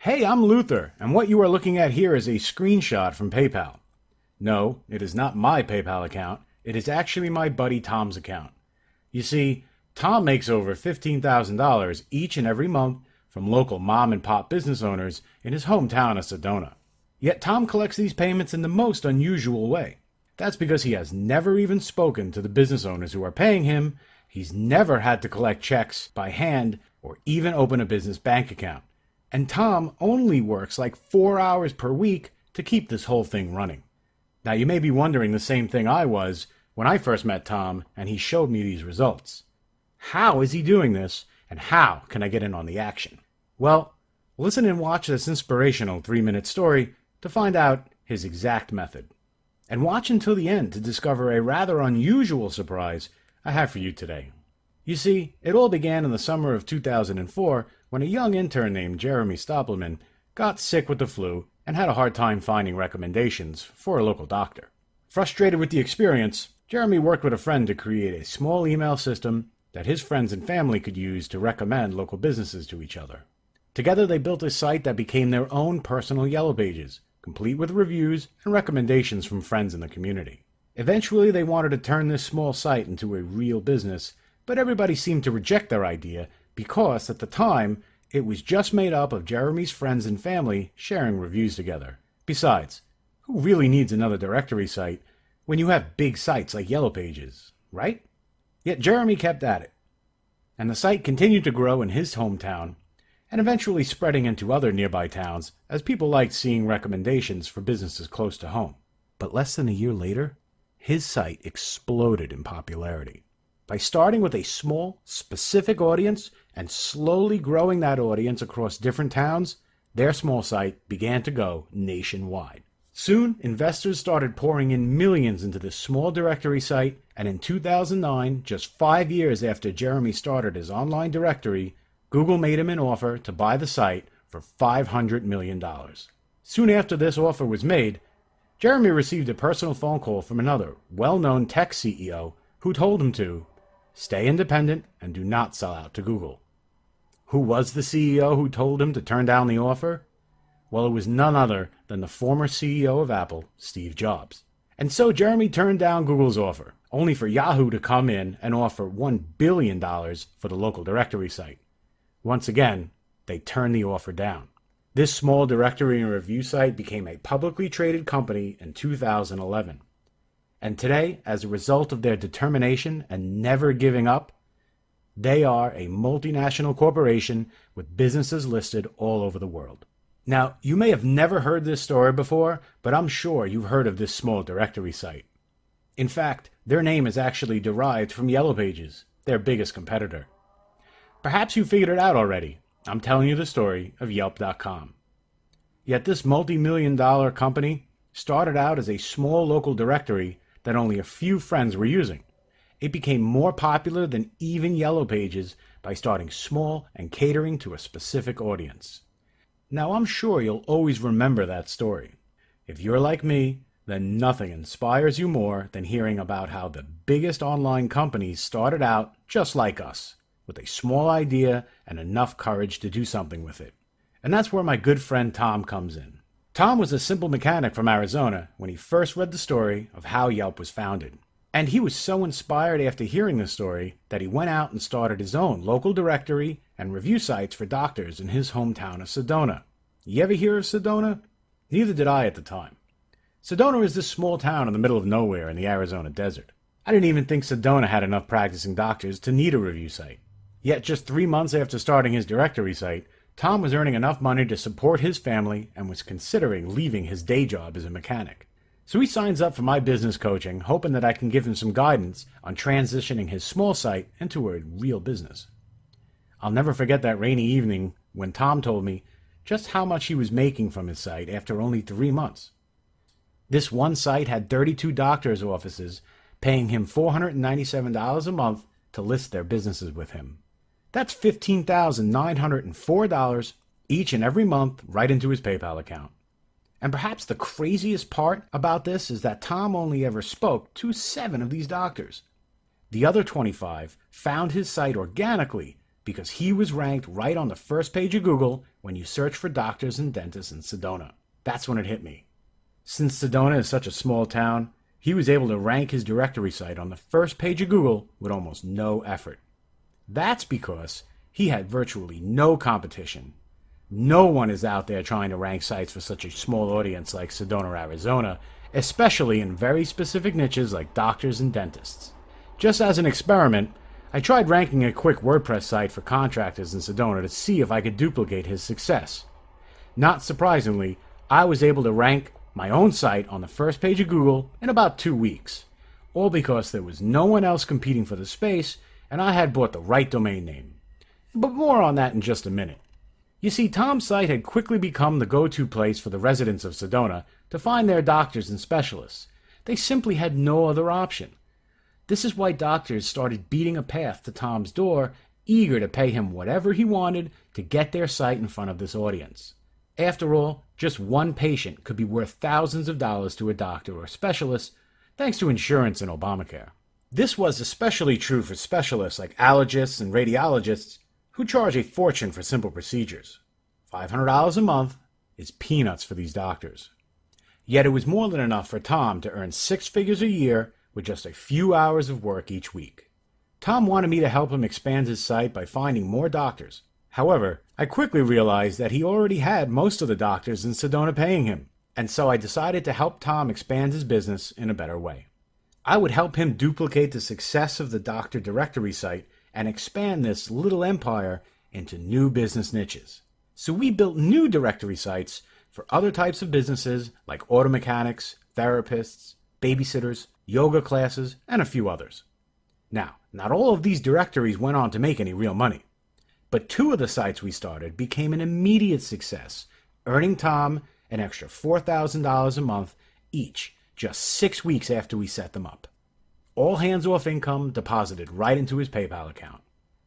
Hey, I'm Luther, and what you are looking at here is a screenshot from PayPal. No, it is not my PayPal account. It is actually my buddy Tom's account. You see, Tom makes over $15,000 each and every month from local mom and pop business owners in his hometown of Sedona. Yet Tom collects these payments in the most unusual way. That's because he has never even spoken to the business owners who are paying him. He's never had to collect checks by hand or even open a business bank account. And Tom only works like 4 hours per week to keep this whole thing running. Now you may be wondering the same thing I was when I first met Tom and he showed me these results. How is he doing this, and how can I get in on the action? Well, listen and watch this inspirational 3-minute story to find out his exact method. And watch until the end to discover a rather unusual surprise I have for you today. You see, it all began in the summer of 2004 when a young intern named Jeremy Stoppelman got sick with the flu and had a hard time finding recommendations for a local doctor. Frustrated with the experience, Jeremy worked with a friend to create a small email system that his friends and family could use to recommend local businesses to each other. Together they built a site that became their own personal Yellow Pages, complete with reviews and recommendations from friends in the community. Eventually they wanted to turn this small site into a real business, but everybody seemed to reject their idea because, at the time, it was just made up of Jeremy's friends and family sharing reviews together. Besides, who really needs another directory site when you have big sites like Yellow Pages, right? Yet Jeremy kept at it, and the site continued to grow in his hometown, and eventually spreading into other nearby towns as people liked seeing recommendations for businesses close to home. But less than a year later, his site exploded in popularity. By starting with a small, specific audience and slowly growing that audience across different towns, their small site began to go nationwide. Soon, investors started pouring in millions into this small directory site, and in 2009, just 5 years after Jeremy started his online directory, Google made him an offer to buy the site for $500 million. Soon after this offer was made, Jeremy received a personal phone call from another well-known tech CEO who told him to stay independent and do not sell out to Google. Who was the CEO who told him to turn down the offer? Well, it was none other than the former CEO of Apple, Steve Jobs. And so Jeremy turned down Google's offer, only for Yahoo to come in and offer $1 billion for the local directory site. Once again, they turned the offer down. This small directory and review site became a publicly traded company in 2011. And today, as a result of their determination and never giving up, they are a multinational corporation with businesses listed all over the world. Now, you may have never heard this story before, but I'm sure you've heard of this small directory site. In fact, their name is actually derived from Yellow Pages, their biggest competitor. Perhaps you figured it out already. I'm telling you the story of Yelp.com. Yet this multi-million-dollar company started out as a small local directory that only a few friends were using. It became more popular than even Yellow Pages by starting small and catering to a specific audience. Now, I'm sure you'll always remember that story. If you're like me, then nothing inspires you more than hearing about how the biggest online companies started out just like us, with a small idea and enough courage to do something with it. And that's where my good friend Tom comes in. Tom was a simple mechanic from Arizona when he first read the story of how Yelp was founded. And he was so inspired after hearing the story that he went out and started his own local directory and review sites for doctors in his hometown of Sedona. You ever hear of Sedona? Neither did I at the time. Sedona is this small town in the middle of nowhere in the Arizona desert. I didn't even think Sedona had enough practicing doctors to need a review site. Yet just 3 months after starting his directory site, Tom was earning enough money to support his family and was considering leaving his day job as a mechanic. So he signs up for my business coaching, hoping that I can give him some guidance on transitioning his small site into a real business. I'll never forget that rainy evening when Tom told me just how much he was making from his site after only 3 months. This one site had 32 doctors' offices paying him $497 a month to list their businesses with him. That's $15,904 each and every month right into his PayPal account. And perhaps the craziest part about this is that Tom only ever spoke to 7 of these doctors. The other 25 found his site organically because he was ranked right on the first page of Google when you search for doctors and dentists in Sedona. That's when it hit me. Since Sedona is such a small town, he was able to rank his directory site on the first page of Google with almost no effort. That's because he had virtually no competition. No one is out there trying to rank sites for such a small audience like Sedona, Arizona, especially in very specific niches like doctors and dentists. Just as an experiment, I tried ranking a quick WordPress site for contractors in Sedona to see if I could duplicate his success. Not surprisingly, I was able to rank my own site on the first page of Google in about 2 weeks, all because there was no one else competing for the space and I had bought the right domain name. But more on that in just a minute. You see, Tom's site had quickly become the go-to place for the residents of Sedona to find their doctors and specialists. They simply had no other option. This is why doctors started beating a path to Tom's door, eager to pay him whatever he wanted to get their site in front of this audience. After all, just one patient could be worth thousands of dollars to a doctor or specialist, thanks to insurance and Obamacare. This was especially true for specialists like allergists and radiologists, who charge a fortune for simple procedures. $500 a month is peanuts for these doctors. Yet it was more than enough for Tom to earn 6 figures a year with just a few hours of work each week. Tom wanted me to help him expand his site by finding more doctors. However, I quickly realized that he already had most of the doctors in Sedona paying him, and so I decided to help Tom expand his business in a better way. I would help him duplicate the success of the doctor directory site and expand this little empire into new business niches. So we built new directory sites for other types of businesses like auto mechanics, therapists, babysitters, yoga classes, and a few others. Now, not all of these directories went on to make any real money, but 2 of the sites we started became an immediate success, earning Tom an extra $4,000 a month each just 6 weeks after we set them up. All hands-off income deposited right into his PayPal account.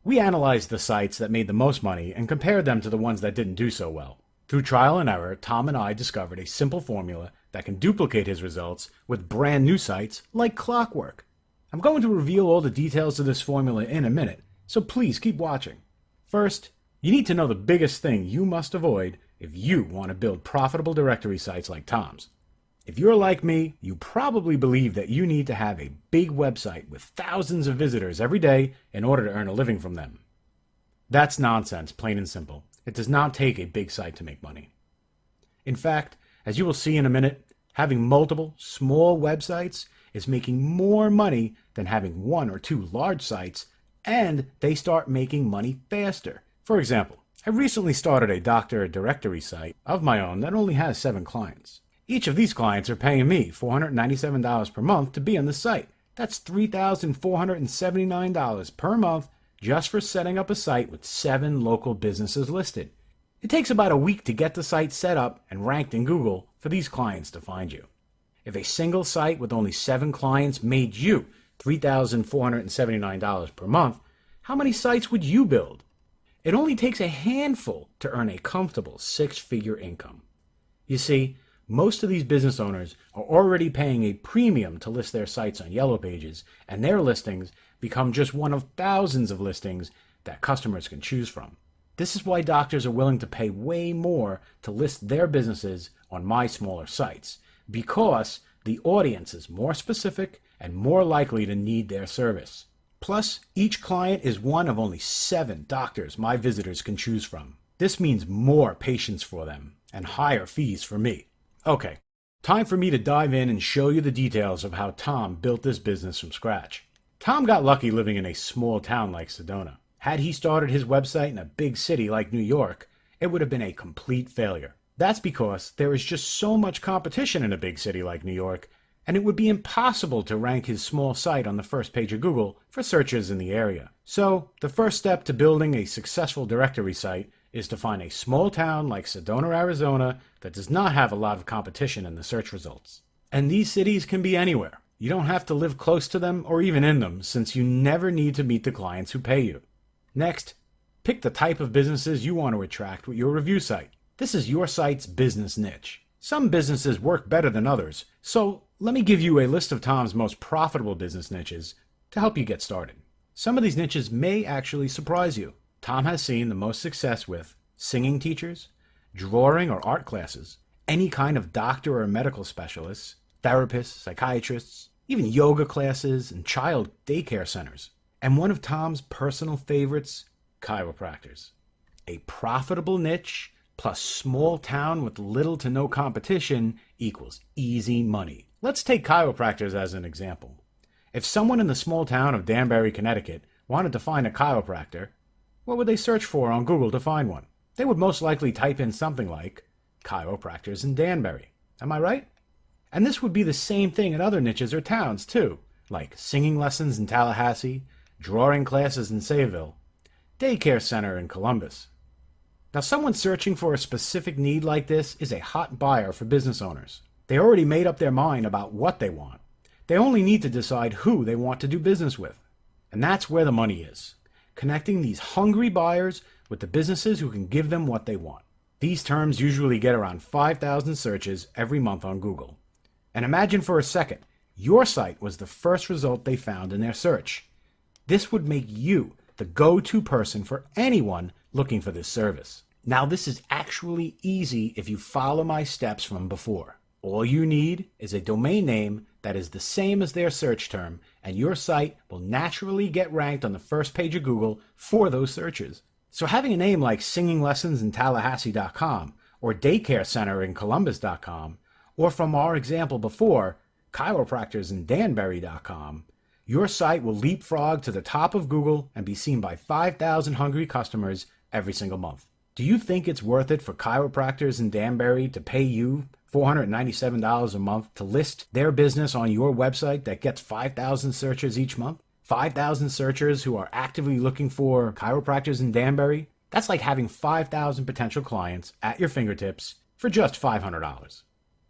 We analyzed the sites that made the most money and compared them to the ones that didn't do so well. Through trial and error, Tom and I discovered a simple formula that can duplicate his results with brand new sites like clockwork. I'm going to reveal all the details of this formula in a minute, so please keep watching. First, you need to know the biggest thing you must avoid if you want to build profitable directory sites like Tom's. If you're like me, you probably believe that you need to have a big website with thousands of visitors every day in order to earn a living from them. That's nonsense, plain and simple. It does not take a big site to make money. In fact, as you will see in a minute, having multiple small websites is making more money than having 1 or 2 large sites, and they start making money faster. For example, I recently started a doctor directory site of my own that only has 7 clients. Each of these clients are paying me $497 per month to be on the site. That's $3,479 per month just for setting up a site with 7 local businesses listed. It takes about a week to get the site set up and ranked in Google for these clients to find you. If a single site with only 7 clients made you $3,479 per month, how many sites would you build? It only takes a handful to earn a comfortable 6-figure income. You see, most of these business owners are already paying a premium to list their sites on Yellow Pages, and their listings become just one of thousands of listings that customers can choose from. This is why doctors are willing to pay way more to list their businesses on my smaller sites, because the audience is more specific and more likely to need their service. Plus, each client is one of only 7 doctors my visitors can choose from. This means more patients for them and higher fees for me. Okay, time for me to dive in and show you the details of how Tom built this business from scratch. Tom got lucky living in a small town like Sedona. Had he started his website in a big city like New York, it would have been a complete failure. That's because there is just so much competition in a big city like New York, and it would be impossible to rank his small site on the first page of Google for searches in the area. So, the first step to building a successful directory site is to find a small town like Sedona, Arizona that does not have a lot of competition in the search results. And these cities can be anywhere. You don't have to live close to them or even in them, since you never need to meet the clients who pay you. Next, pick the type of businesses you want to attract with your review site. This is your site's business niche. Some businesses work better than others, so let me give you a list of Tom's most profitable business niches to help you get started. Some of these niches may actually surprise you. Tom has seen the most success with singing teachers, drawing or art classes, any kind of doctor or medical specialists, therapists, psychiatrists, even yoga classes and child daycare centers. And one of Tom's personal favorites, chiropractors. A profitable niche plus small town with little to no competition equals easy money. Let's take chiropractors as an example. If someone in the small town of Danbury, Connecticut wanted to find a chiropractor, what would they search for on Google to find one? They would most likely type in something like chiropractors in Danbury. Am I right? And this would be the same thing in other niches or towns too, like singing lessons in Tallahassee, drawing classes in Sayville, daycare center in Columbus. Now, someone searching for a specific need like this is a hot buyer for business owners. They already made up their mind about what they want. They only need to decide who they want to do business with. And that's where the money is, connecting these hungry buyers with the businesses who can give them what they want. These terms usually get around 5,000 searches every month on Google. And imagine for a second, your site was the first result they found in their search. This would make you the go-to person for anyone looking for this service. Now, this is actually easy if you follow my steps from before. All you need is a domain name that is the same as their search term, and your site will naturally get ranked on the first page of Google for those searches. So having a name like singinglessonsintallahassee.com or daycare center in Columbus.com, or from our example before, chiropractorsindanbury.com, your site will leapfrog to the top of Google and be seen by 5,000 hungry customers every single month. Do you think it's worth it for chiropractors in Danbury to pay you $497 a month to list their business on your website that gets 5,000 searches each month? 5,000 searchers who are actively looking for chiropractors in Danbury? That's like having 5,000 potential clients at your fingertips for just $500.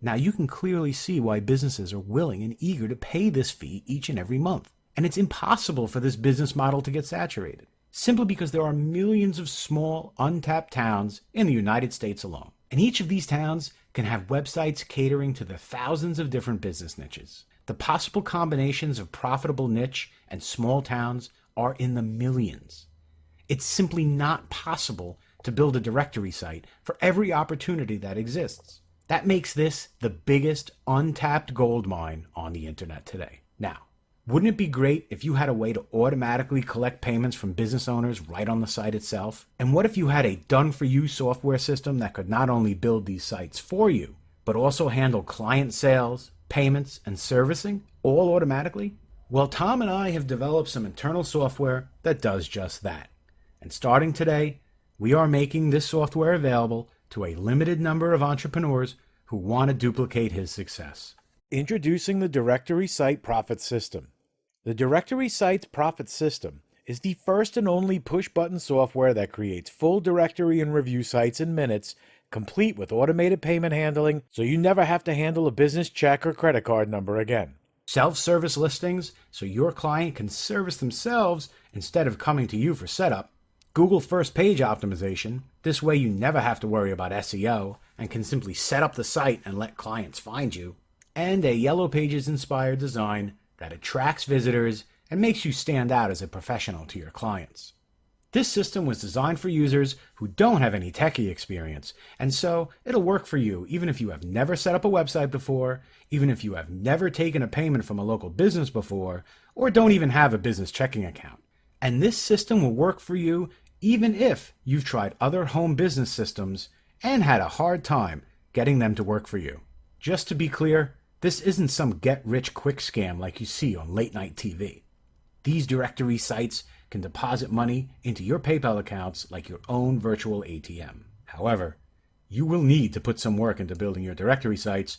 Now, you can clearly see why businesses are willing and eager to pay this fee each and every month. And it's impossible for this business model to get saturated, simply because there are millions of small, untapped towns in the United States alone. And each of these towns can have websites catering to the thousands of different business niches. The possible combinations of profitable niche and small towns are in the millions. It's simply not possible to build a directory site for every opportunity that exists. That makes this the biggest untapped gold mine on the internet today. Now, wouldn't it be great if you had a way to automatically collect payments from business owners right on the site itself? And what if you had a done-for-you software system that could not only build these sites for you, but also handle client sales, payments, and servicing all automatically? Well, Tom and I have developed some internal software that does just that. And starting today, we are making this software available to a limited number of entrepreneurs who want to duplicate his success. Introducing the Directory Site Profit System. The Directory Site Profit System is the first and only push-button software that creates full directory and review sites in minutes, complete with automated payment handling, so you never have to handle a business check or credit card number again. Self-service listings, so your client can service themselves instead of coming to you for setup. Google first page optimization. This way you never have to worry about SEO and can simply set up the site and let clients find you. And a Yellow Pages inspired design that attracts visitors and makes you stand out as a professional to your clients. This system was designed for users who don't have any techie experience, and so it'll work for you even if you have never set up a website before, even if you have never taken a payment from a local business before, or don't even have a business checking account. And this system will work for you even if you've tried other home business systems and had a hard time getting them to work for you. Just to be clear, this isn't some get-rich-quick scam like you see on late-night TV. These directory sites can deposit money into your PayPal accounts like your own virtual ATM. However, you will need to put some work into building your directory sites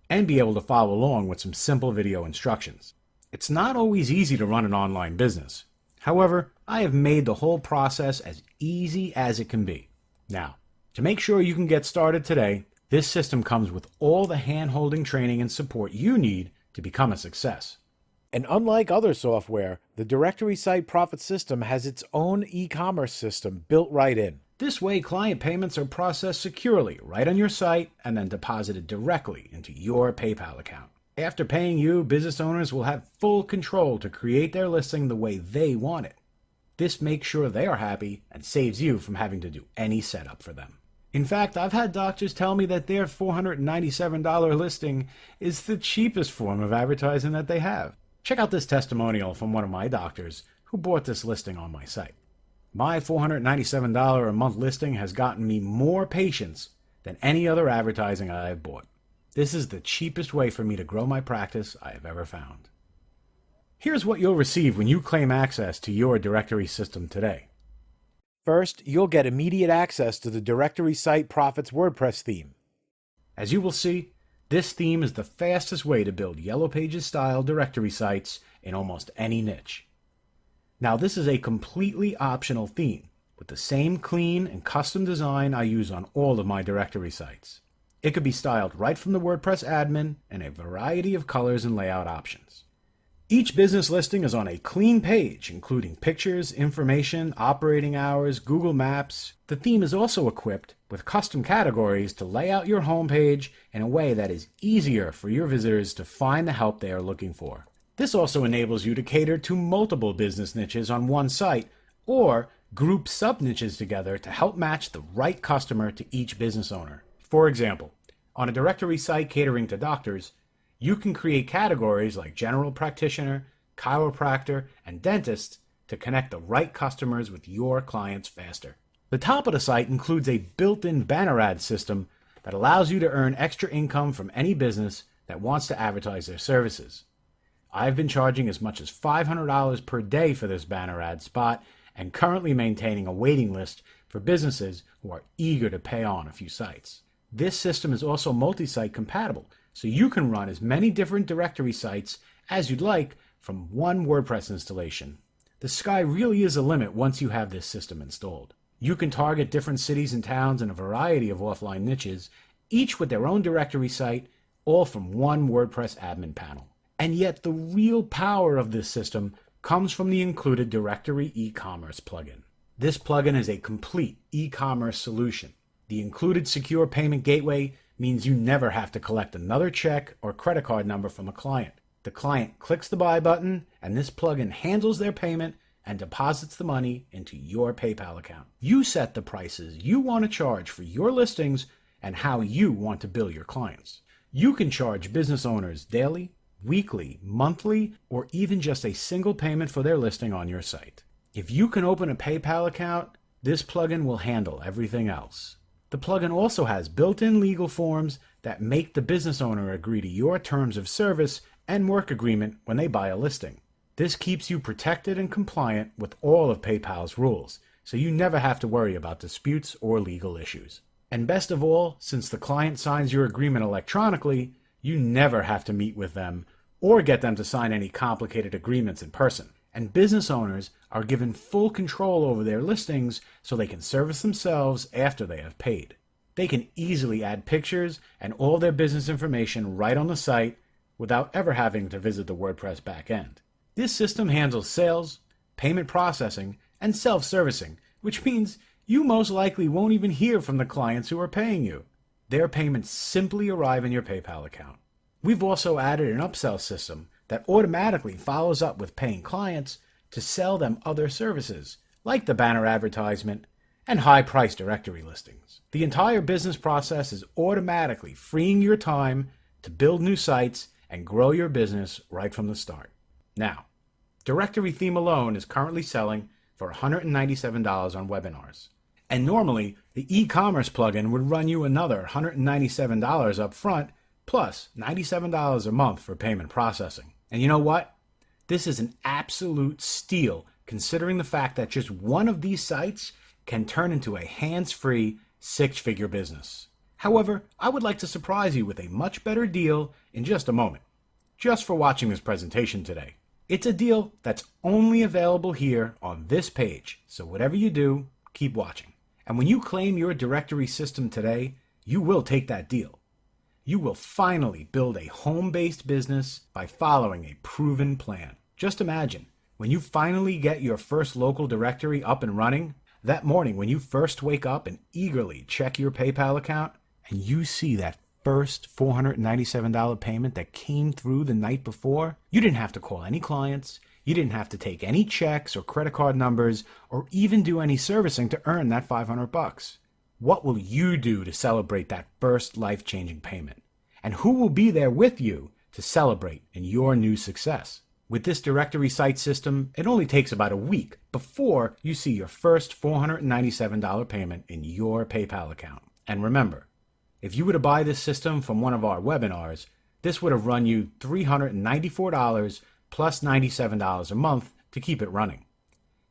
and be able to follow along with some simple video instructions. It's not always easy to run an online business. However, I have made the whole process as easy as it can be. Now, to make sure you can get started today, this system comes with all the hand-holding training and support you need to become a success. And unlike other software, the Directory Site Profit System has its own e-commerce system built right in. This way, client payments are processed securely right on your site and then deposited directly into your PayPal account. After paying you, business owners will have full control to create their listing the way they want it. This makes sure they are happy and saves you from having to do any setup for them. In fact, I've had doctors tell me that their $497 listing is the cheapest form of advertising that they have. Check out this testimonial from one of my doctors who bought this listing on my site. My $497 a month listing has gotten me more patients than any other advertising I have bought. This is the cheapest way for me to grow my practice I have ever found. Here's what you'll receive when you claim access to your directory system today. First, you'll get immediate access to the directory site Profits WordPress theme. As you will see, this theme is the fastest way to build Yellow Pages style directory sites in almost any niche. Now, this is a completely optional theme with the same clean and custom design I use on all of my directory sites. It could be styled right from the WordPress admin in a variety of colors and layout options. Each business listing is on a clean page, including pictures, information, operating hours, Google Maps. The theme is also equipped with custom categories to lay out your homepage in a way that is easier for your visitors to find the help they are looking for. This also enables you to cater to multiple business niches on one site, or group sub-niches together to help match the right customer to each business owner. For example, on a directory site catering to doctors, you can create categories like general practitioner, chiropractor, and dentist to connect the right customers with your clients faster. The top of the site includes a built-in banner ad system that allows you to earn extra income from any business that wants to advertise their services. I've been charging as much as $500 per day for this banner ad spot and currently maintaining a waiting list for businesses who are eager to pay on a few sites. This system is also multi-site compatible, so you can run as many different directory sites as you'd like from one WordPress installation. The sky really is a limit once you have this system installed. You can target different cities and towns in a variety of offline niches, each with their own directory site, all from one WordPress admin panel. And yet the real power of this system comes from the included directory e-commerce plugin. This plugin is a complete e-commerce solution. The included secure payment gateway means you never have to collect another check or credit card number from a client. The client clicks the buy button, and this plugin handles their payment and deposits the money into your PayPal account. You set the prices you want to charge for your listings and how you want to bill your clients. You can charge business owners daily, weekly, monthly, or even just a single payment for their listing on your site. If you can open a PayPal account, this plugin will handle everything else. The plugin also has built-in legal forms that make the business owner agree to your terms of service and work agreement when they buy a listing. This keeps you protected and compliant with all of PayPal's rules, so you never have to worry about disputes or legal issues. And best of all, since the client signs your agreement electronically, you never have to meet with them or get them to sign any complicated agreements in person. And business owners are given full control over their listings so they can service themselves after they have paid. They can easily add pictures and all their business information right on the site without ever having to visit the WordPress backend. This system handles sales, payment processing, and self-servicing, which means you most likely won't even hear from the clients who are paying you. Their payments simply arrive in your PayPal account. We've also added an upsell system that automatically follows up with paying clients to sell them other services, like the banner advertisement and high-priced directory listings. The entire business process is automatically freeing your time to build new sites and grow your business right from the start. Now, directory theme alone is currently selling for $197 on webinars. And normally, the e-commerce plugin would run you another $197 up front, plus $97 a month for payment processing. And you know what? This is an absolute steal, considering the fact that just one of these sites can turn into a hands-free, six-figure business. However, I would like to surprise you with a much better deal in just a moment, just for watching this presentation today. It's a deal that's only available here on this page, so whatever you do, keep watching. And when you claim your directory system today, you will take that deal. You will finally build a home-based business by following a proven plan. Just imagine, when you finally get your first local directory up and running, that morning when you first wake up and eagerly check your PayPal account, and you see that first $497 payment that came through the night before, you didn't have to call any clients, You didn't have to take any checks or credit card numbers or even do any servicing to earn that $500. What will you do to celebrate that first life-changing payment? And who will be there with you to celebrate in your new success? With this directory site system, it only takes about a week before you see your first $497 payment in your PayPal account. And remember, if you were to buy this system from one of our webinars, this would have run you $394 plus $97 a month to keep it running.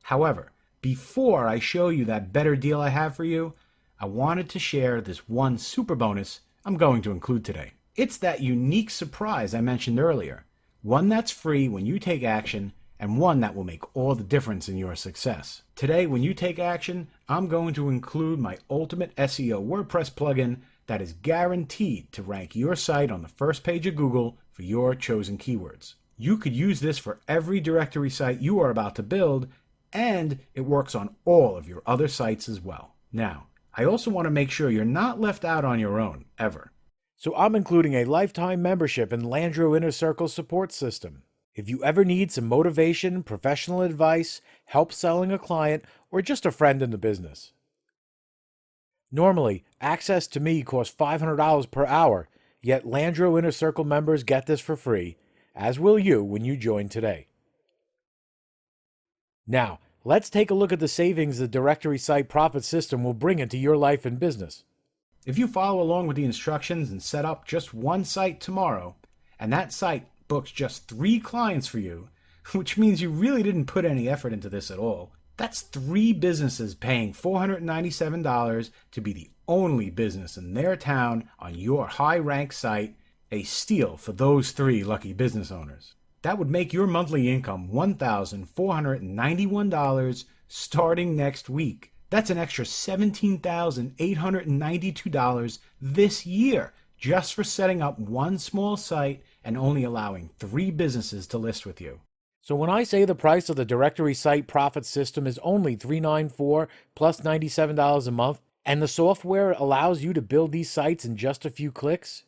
However, before I show you that better deal I have for you, I wanted to share this one super bonus I'm going to include today. It's that unique surprise I mentioned earlier, one that's free when you take action and one that will make all the difference in your success. Today, when you take action, I'm going to include my ultimate SEO WordPress plugin that is guaranteed to rank your site on the first page of Google for your chosen keywords. You could use this for every directory site you are about to build, and it works on all of your other sites as well. Now, I also want to make sure you're not left out on your own, ever. So I'm including a lifetime membership in Landro Inner Circle support system. If you ever need some motivation, professional advice, help selling a client, or just a friend in the business. Normally, access to me costs $500 per hour, yet Landro Inner Circle members get this for free, as will you when you join today. Now, let's take a look at the savings the directory site profit system will bring into your life and business. If you follow along with the instructions and set up just one site tomorrow, and that site books just 3 clients for you, which means you really didn't put any effort into this at all, that's 3 businesses paying $497 to be the only business in their town on your high-ranked site, a steal for those 3 lucky business owners. That would make your monthly income $1,491 starting next week. That's an extra $17,892 this year just for setting up one small site and only allowing 3 businesses to list with you. So when I say the price of the directory site profit system is only $394 plus $97 a month, and the software allows you to build these sites in just a few clicks,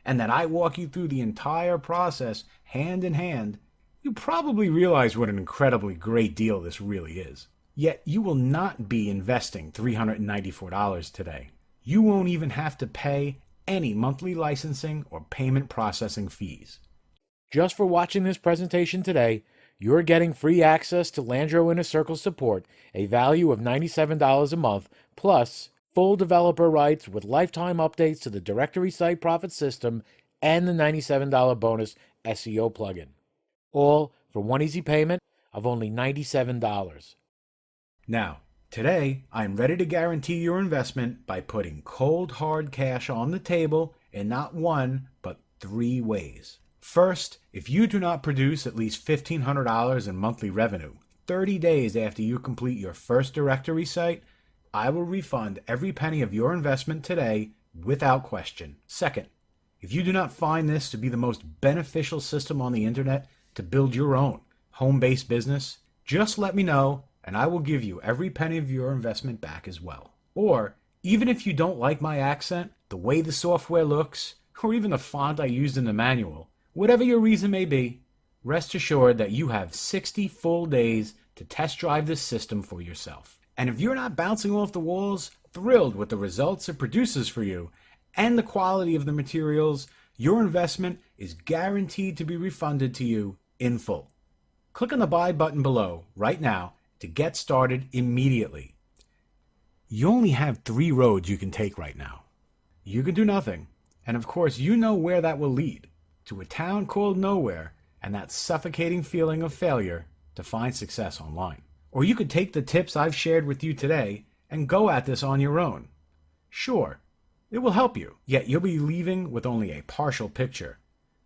and that I walk you through the entire process hand in hand, you probably realize what an incredibly great deal this really is. Yet you will not be investing $394 today. You won't even have to pay any monthly licensing or payment processing fees. Just for watching this presentation today, you're getting free access to Landro Inner Circle support, a value of $97 a month, plus full developer rights with lifetime updates to the directory site profit system and the $97 bonus SEO plugin. All for one easy payment of only $97. Now, today, I'm ready to guarantee your investment by putting cold hard cash on the table in not one, but 3 ways. First, if you do not produce at least $1,500 in monthly revenue 30 days after you complete your first directory site, I will refund every penny of your investment today without question. Second, if you do not find this to be the most beneficial system on the internet to build your own home-based business, just let me know and I will give you every penny of your investment back as well. Or, even if you don't like my accent, the way the software looks, or even the font I used in the manual, whatever your reason may be, rest assured that you have 60 full days to test drive this system for yourself. And if you're not bouncing off the walls, thrilled with the results it produces for you and the quality of the materials, your investment is guaranteed to be refunded to you in full. Click on the buy button below right now to get started immediately. You only have 3 roads you can take right now. You can do nothing, and of course you know where that will lead, to a town called nowhere and that suffocating feeling of failure to find success online. Or you could take the tips I've shared with you today and go at this on your own. Sure, it will help you, yet you'll be leaving with only a partial picture,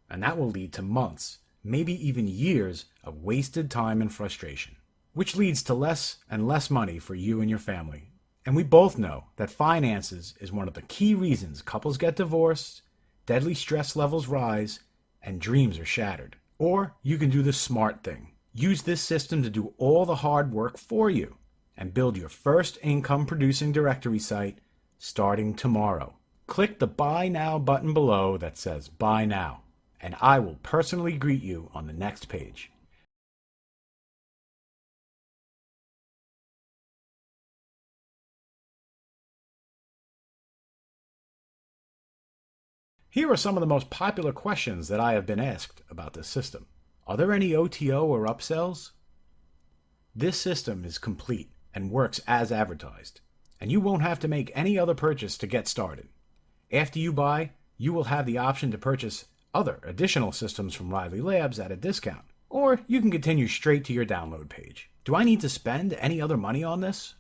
and that will lead to months, maybe even years of wasted time and frustration, which leads to less and less money for you and your family. And we both know that finances is one of the key reasons couples get divorced, deadly stress levels rise, and dreams are shattered. Or you can do the smart thing. Use this system to do all the hard work for you and build your first income producing directory site starting tomorrow. Click the Buy Now button below that says Buy Now, and I will personally greet you on the next page. Here are some of the most popular questions that I have been asked about this system. Are there any OTO or upsells? This system is complete and works as advertised, and you won't have to make any other purchase to get started. After you buy, you will have the option to purchase other additional systems from Riley Labs at a discount, or you can continue straight to your download page. Do I need to spend any other money on this?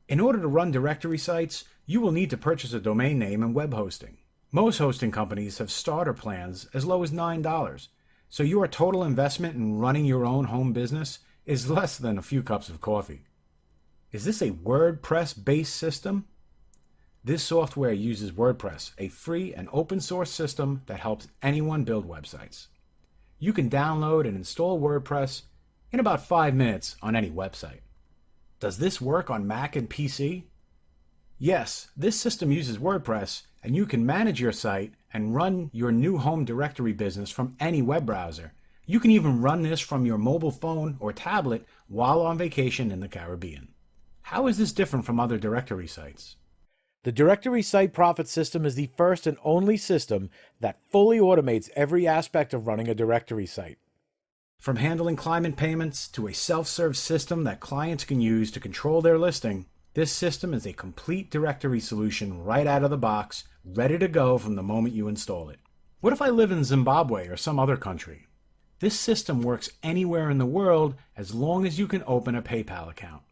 In order to run directory sites, you will need to purchase a domain name and web hosting. Most hosting companies have starter plans as low as $9, so your total investment in running your own home business is less than a few cups of coffee. Is this a WordPress-based system? This software uses WordPress, a free and open source system that helps anyone build websites. You can download and install WordPress in about 5 minutes on any website. Does this work on Mac and PC? Yes, this system uses WordPress, and you can manage your site and run your new home directory business from any web browser. You can even run this from your mobile phone or tablet while on vacation in the Caribbean. How is this different from other directory sites? The Directory Site Profit System is the first and only system that fully automates every aspect of running a directory site. From handling client payments to a self-serve system that clients can use to control their listing, this system is a complete directory solution right out of the box, ready to go from the moment you install it. What if I live in Zimbabwe or some other country? This system works anywhere in the world as long as you can open a PayPal account.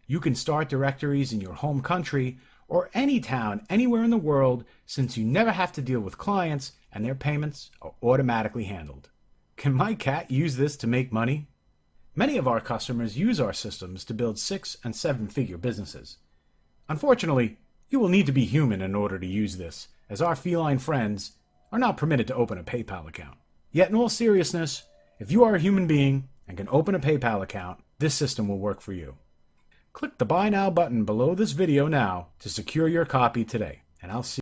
You can start directories in your home country or any town anywhere in the world, since you never have to deal with clients and their payments are automatically handled. Can my cat use this to make money? Many of our customers use our systems to build 6- and 7-figure businesses. Unfortunately, you will need to be human in order to use this, as our feline friends are not permitted to open a PayPal account. Yet in all seriousness, if you are a human being and can open a PayPal account, this system will work for you. Click the Buy Now button below this video now to secure your copy today, and I'll see